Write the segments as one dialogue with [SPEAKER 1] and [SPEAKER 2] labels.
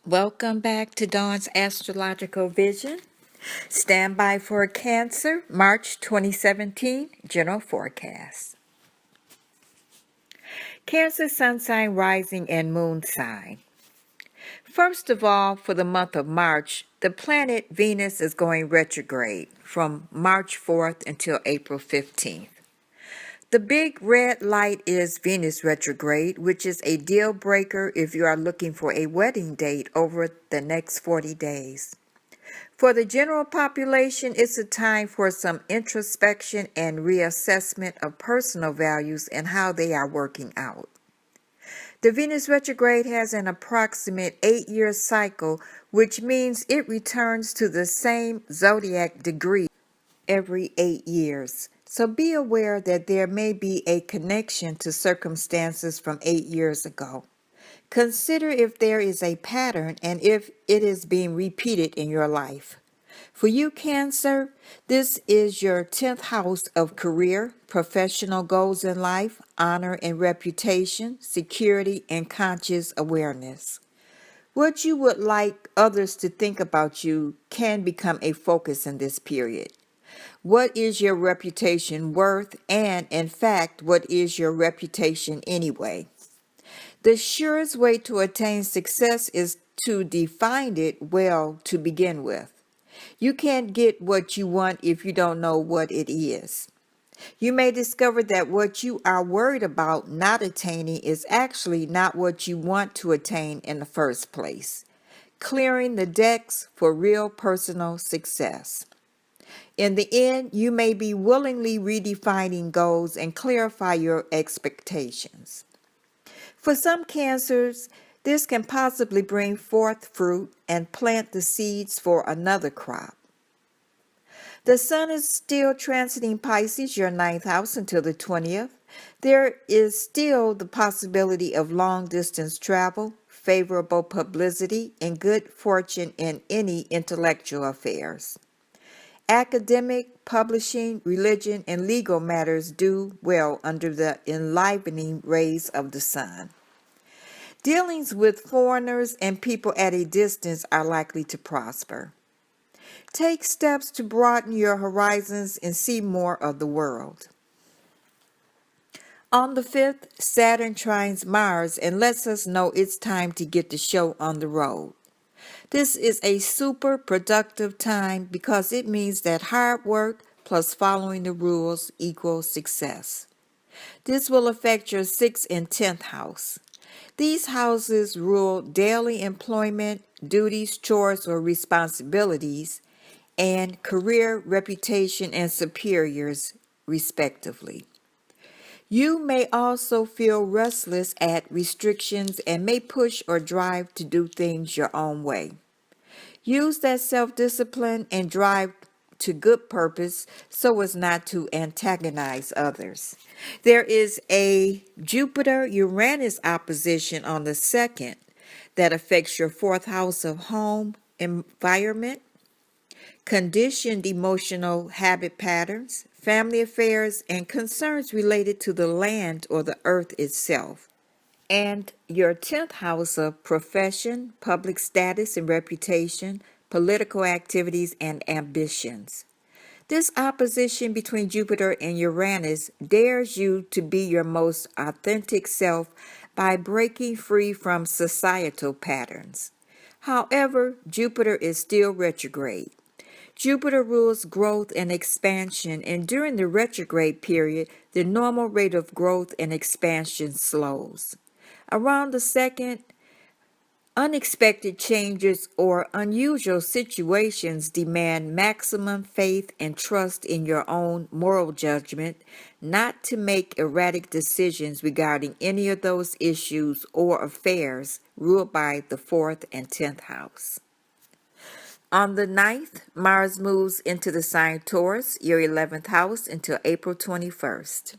[SPEAKER 1] Welcome back to Dawn's Astrological Vision. Stand by for Cancer, March 2017 General Forecast. Cancer Sun Sign, Rising, and Moon Sign. First of all, for the month of March, the planet Venus is going retrograde from March 4th until April 15th. The big red light is Venus retrograde, which is a deal breaker if you are looking for a wedding date over the next 40 days. For the general population, it's a time for some introspection and reassessment of personal values and how they are working out. The Venus retrograde has an approximate 8-year cycle, which means it returns to the same zodiac degree every 8 years. So be aware that there may be a connection to circumstances from 8 years ago. Consider if there is a pattern and if it is being repeated in your life. For you, Cancer, this is your 10th house of career, professional goals in life, honor and reputation, security, and conscious awareness. What you would like others to think about you can become a focus in this period. What is your reputation worth? And, in fact, what is your reputation anyway? The surest way to attain success is to define it well to begin with. You can't get what you want if you don't know what it is. You may discover that what you are worried about not attaining is actually not what you want to attain in the first place. Clearing the decks for real personal success. In the end, you may be willingly redefining goals and clarify your expectations. For some Cancers, this can possibly bring forth fruit and plant the seeds for another crop. The Sun is still transiting Pisces, your 9th house, until the 20th. There is still the possibility of long-distance travel, favorable publicity, and good fortune in any intellectual affairs. Academic, publishing, religion, and legal matters do well under the enlivening rays of the sun. Dealings with foreigners and people at a distance are likely to prosper. Take steps to broaden your horizons and see more of the world. On the 5th, Saturn trines Mars and lets us know it's time to get the show on the road. This is a super productive time because it means that hard work plus following the rules equals success. This will affect your 6th and 10th house. These houses rule daily employment, duties, chores, or responsibilities, and career, reputation, and superiors, respectively. You may also feel restless at restrictions and may push or drive to do things your own way. Use that self-discipline and drive to good purpose so as not to antagonize others. There is a Jupiter-Uranus opposition on the 2nd that affects your 4th house of home, environment, conditioned emotional habit patterns, family affairs, and concerns related to the land or the earth itself. And your 10th house of profession, public status and reputation, political activities, and ambitions. This opposition between Jupiter and Uranus dares you to be your most authentic self by breaking free from societal patterns. However, Jupiter is still retrograde. Jupiter rules growth and expansion, and during the retrograde period, the normal rate of growth and expansion slows. Around the 2nd, unexpected changes or unusual situations demand maximum faith and trust in your own moral judgment, not to make erratic decisions regarding any of those issues or affairs ruled by the 4th and 10th house. On the 9th, Mars moves into the sign Taurus, your 11th house, until April 21st.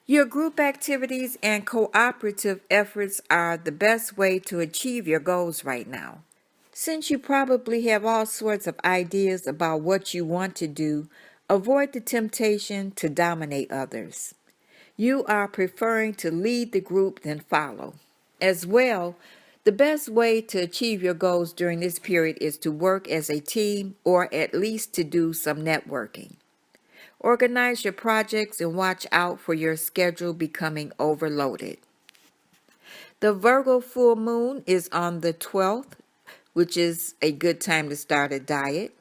[SPEAKER 1] Your group activities and cooperative efforts are the best way to achieve your goals right now. Since you probably have all sorts of ideas about what you want to do, avoid the temptation to dominate others. You are preferring to lead the group than follow. As well, The best way to achieve your goals during this period is to work as a team or at least to do some networking. Organize your projects and watch out for your schedule becoming overloaded. The Virgo full moon is on the 12th, which is a good time to start a diet.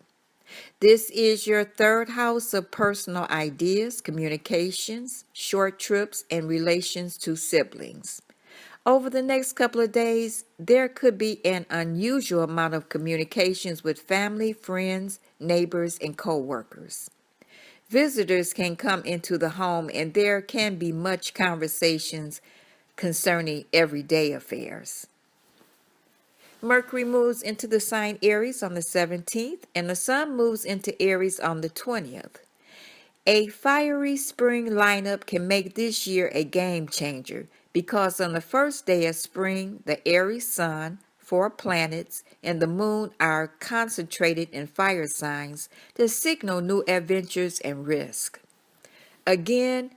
[SPEAKER 1] This is your third house of personal ideas, communications, short trips, and relations to siblings. Over the next couple of days, there could be an unusual amount of communications with family, friends, neighbors, and co-workers. Visitors can come into the home and there can be much conversations concerning everyday affairs. Mercury moves into the sign Aries on the 17th, and the Sun moves into Aries on the 20th. A fiery spring lineup can make this year a game changer because on the first day of spring, the Aries Sun, 4 planets, and the Moon are concentrated in fire signs to signal new adventures and risk. Again,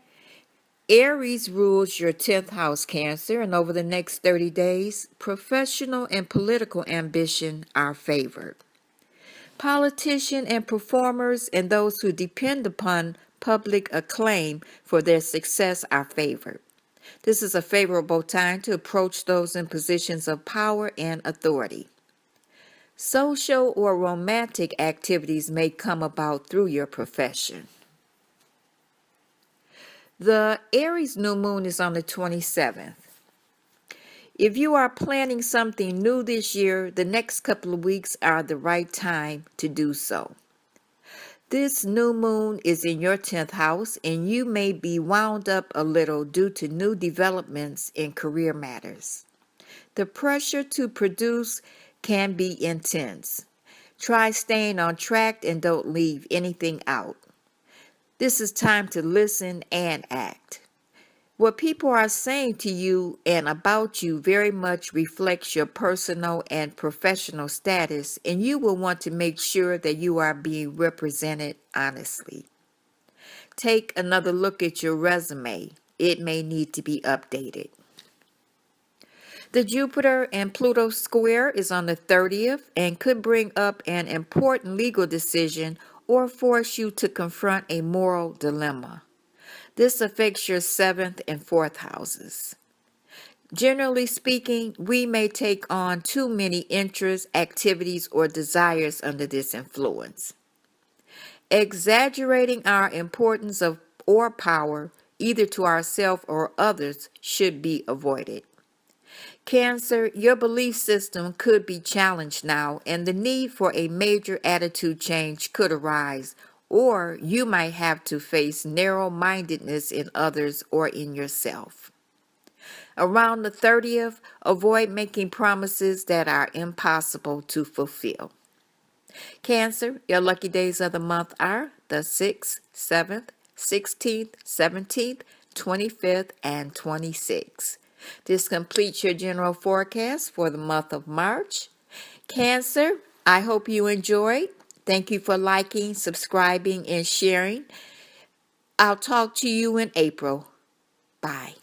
[SPEAKER 1] Aries rules your 10th house, Cancer, and over the next 30 days, professional and political ambition are favored. Politicians and performers and those who depend upon public acclaim for their success are favored. This is a favorable time to approach those in positions of power and authority. Social or romantic activities may come about through your profession. The Aries new moon is on the 27th. If you are planning something new this year, the next couple of weeks are the right time to do so. This new moon is in your 10th house, and you may be wound up a little due to new developments in career matters. The pressure to produce can be intense. Try staying on track and don't leave anything out. This is time to listen and act. What people are saying to you and about you very much reflects your personal and professional status, and you will want to make sure that you are being represented honestly. Take another look at your resume. It may need to be updated. The Jupiter and Pluto square is on the 30th and could bring up an important legal decision or force you to confront a moral dilemma. This affects your 7th and 4th houses. Generally speaking, we may take on too many interests, activities, or desires under this influence. Exaggerating our importance of or power, either to ourselves or others, should be avoided. Cancer, your belief system could be challenged now, and the need for a major attitude change could arise, or you might have to face narrow-mindedness in others or in yourself. Around the 30th, avoid making promises that are impossible to fulfill. Cancer, your lucky days of the month are the 6th, 7th, 16th, 17th, 25th, and 26th. This completes your general forecast for the month of March. Cancer, I hope you enjoyed. Thank you for liking, subscribing, and sharing. I'll talk to you in April. Bye.